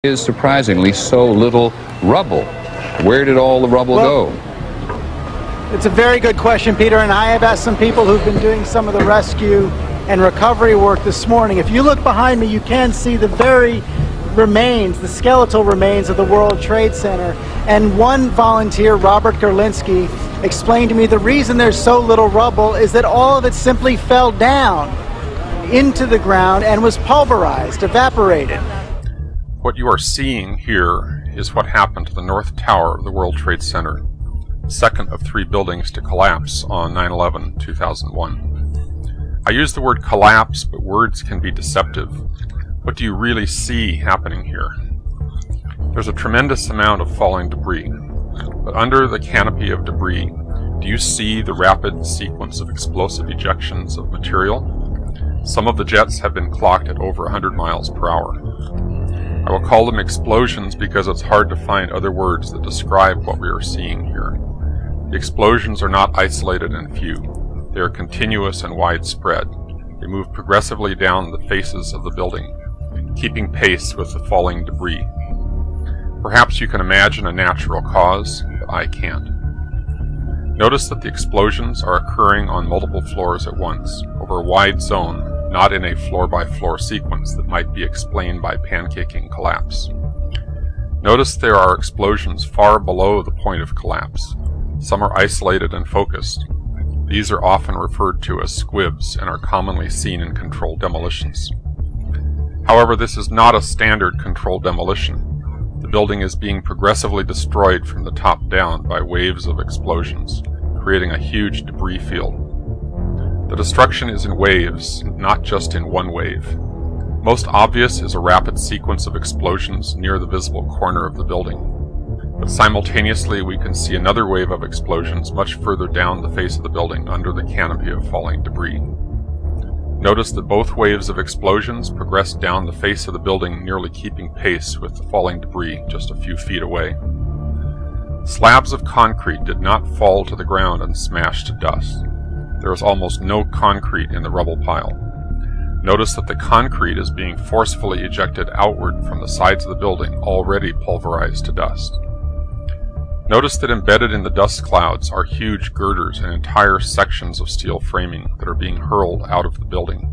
is surprisingly so little rubble. Where did all the rubble go? It's a very good question, Peter, and I have asked some people who've been doing some of the rescue and recovery work this morning. If you look behind me, you can see the very remains, the skeletal remains of the World Trade Center. And one volunteer, Robert Gerlinski, explained to me the reason there's so little rubble is that all of it simply fell down into the ground and was pulverized, evaporated. What you are seeing here is what happened to the North Tower of the World Trade Center, the second of 3 buildings to collapse on 9/11/2001. I use the word collapse, but words can be deceptive. What do you really see happening here? There's a tremendous amount of falling debris, but under the canopy of debris, do you see the rapid sequence of explosive ejections of material? Some of the jets have been clocked at over 100 miles per hour. I will call them explosions because it's hard to find other words that describe what we are seeing here. The explosions are not isolated and few. They are continuous and widespread. They move progressively down the faces of the building, keeping pace with the falling debris. Perhaps you can imagine a natural cause, but I can't. Notice that the explosions are occurring on multiple floors at once, over a wide zone, not in a floor-by-floor sequence that might be explained by pancaking collapse. Notice there are explosions far below the point of collapse. Some are isolated and focused. These are often referred to as squibs and are commonly seen in controlled demolitions. However, this is not a standard controlled demolition. The building is being progressively destroyed from the top down by waves of explosions, creating a huge debris field. The destruction is in waves, not just in one wave. Most obvious is a rapid sequence of explosions near the visible corner of the building. But simultaneously we can see another wave of explosions much further down the face of the building under the canopy of falling debris. Notice that both waves of explosions progress down the face of the building, nearly keeping pace with the falling debris just a few feet away. Slabs of concrete did not fall to the ground and smash to dust. There is almost no concrete in the rubble pile. Notice that the concrete is being forcefully ejected outward from the sides of the building, already pulverized to dust. Notice that embedded in the dust clouds are huge girders and entire sections of steel framing that are being hurled out of the building.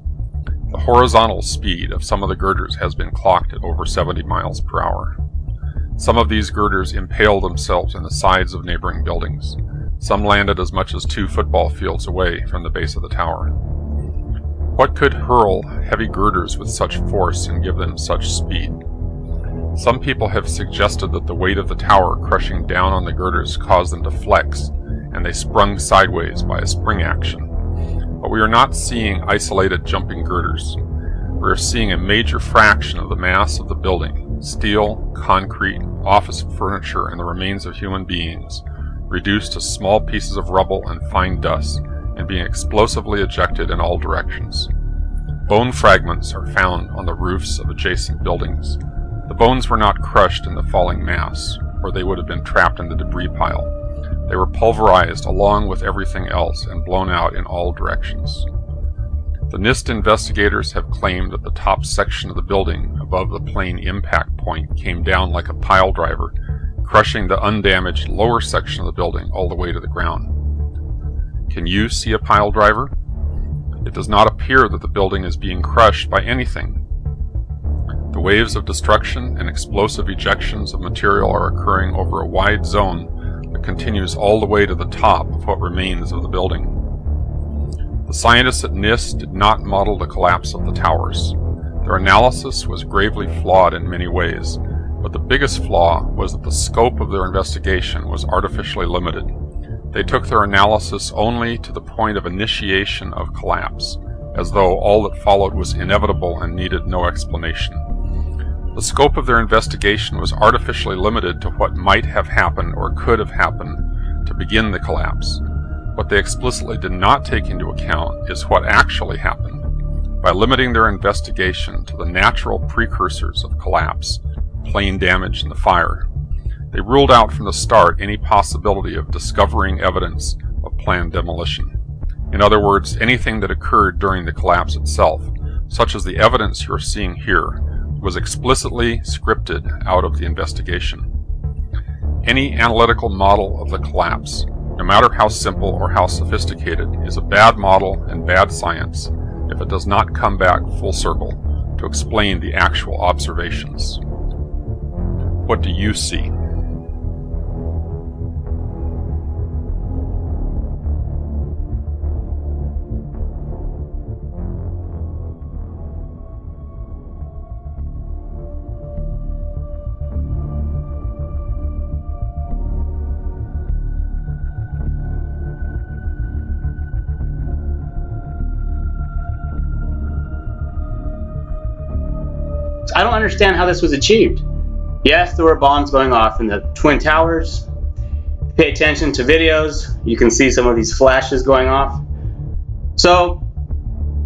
The horizontal speed of some of the girders has been clocked at over 70 miles per hour. Some of these girders impale themselves in the sides of neighboring buildings. Some landed as much as 2 football fields away from the base of the tower. What could hurl heavy girders with such force and give them such speed? Some people have suggested that the weight of the tower crushing down on the girders caused them to flex, and they sprung sideways by a spring action. But we are not seeing isolated jumping girders. We are seeing a major fraction of the mass of the building, steel, concrete, office furniture, and the remains of human beings, reduced to small pieces of rubble and fine dust, and being explosively ejected in all directions. Bone fragments are found on the roofs of adjacent buildings. The bones were not crushed in the falling mass, or they would have been trapped in the debris pile. They were pulverized along with everything else and blown out in all directions. The NIST investigators have claimed that the top section of the building above the plane impact point came down like a pile driver, crushing the undamaged lower section of the building all the way to the ground. Can you see a pile driver? It does not appear that the building is being crushed by anything. The waves of destruction and explosive ejections of material are occurring over a wide zone that continues all the way to the top of what remains of the building. The scientists at NIST did not model the collapse of the towers. Their analysis was gravely flawed in many ways, but the biggest flaw was that the scope of their investigation was artificially limited. They took their analysis only to the point of initiation of collapse, as though all that followed was inevitable and needed no explanation. The scope of their investigation was artificially limited to what might have happened or could have happened to begin the collapse. What they explicitly did not take into account is what actually happened. By limiting their investigation to the natural precursors of collapse, plane damage and the fire, they ruled out from the start any possibility of discovering evidence of planned demolition. In other words, anything that occurred during the collapse itself, such as the evidence you're seeing here, was explicitly scripted out of the investigation. Any analytical model of the collapse, no matter how simple or how sophisticated, is a bad model and bad science if it does not come back full circle to explain the actual observations. What do you see? I don't understand how this was achieved. Yes, there were bombs going off in the Twin Towers. Pay attention to videos, you can see some of these flashes going off. So,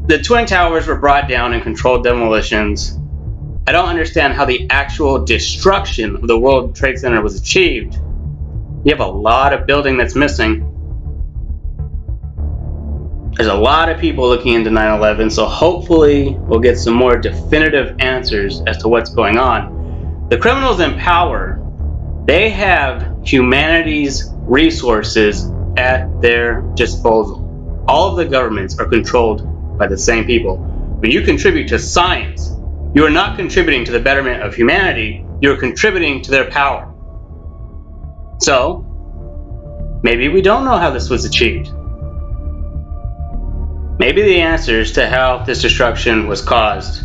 the Twin Towers were brought down in controlled demolitions. I don't understand how the actual destruction of the World Trade Center was achieved. You have a lot of building that's missing. There's a lot of people looking into 9/11, so hopefully we'll get some more definitive answers as to what's going on. The criminals in power, they have humanity's resources at their disposal. All of the governments are controlled by the same people. When you contribute to science, you are not contributing to the betterment of humanity, you're contributing to their power. So, maybe we don't know how this was achieved. Maybe the answers to how this destruction was caused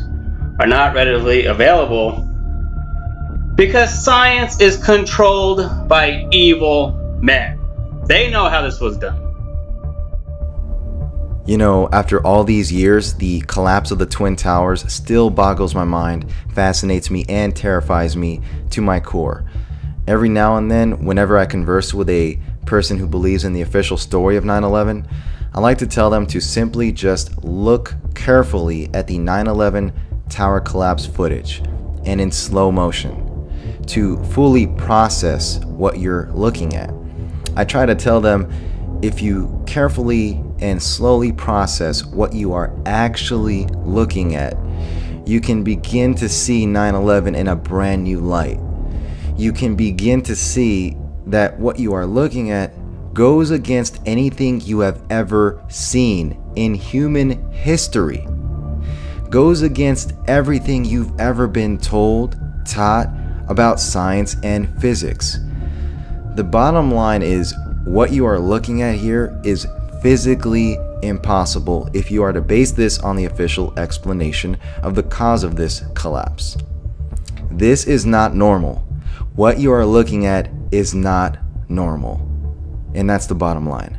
are not readily available because science is controlled by evil men. They know how this was done. You know, after all these years, the collapse of the Twin Towers still boggles my mind, fascinates me, and terrifies me to my core. Every now and then, whenever I converse with a person who believes in the official story of 9/11, I like to tell them to simply just look carefully at the 9/11 tower collapse footage and in slow motion to fully process what you're looking at. I try to tell them, if you carefully and slowly process what you are actually looking at, you can begin to see 9/11 in a brand new light. You can begin to see that what you are looking at goes against anything you have ever seen in human history, goes against everything you've ever been told, taught about science and physics. The bottom line is, what you are looking at here is physically impossible if you are to base this on the official explanation of the cause of this collapse. This is not normal. What you are looking at is not normal. And that's the bottom line.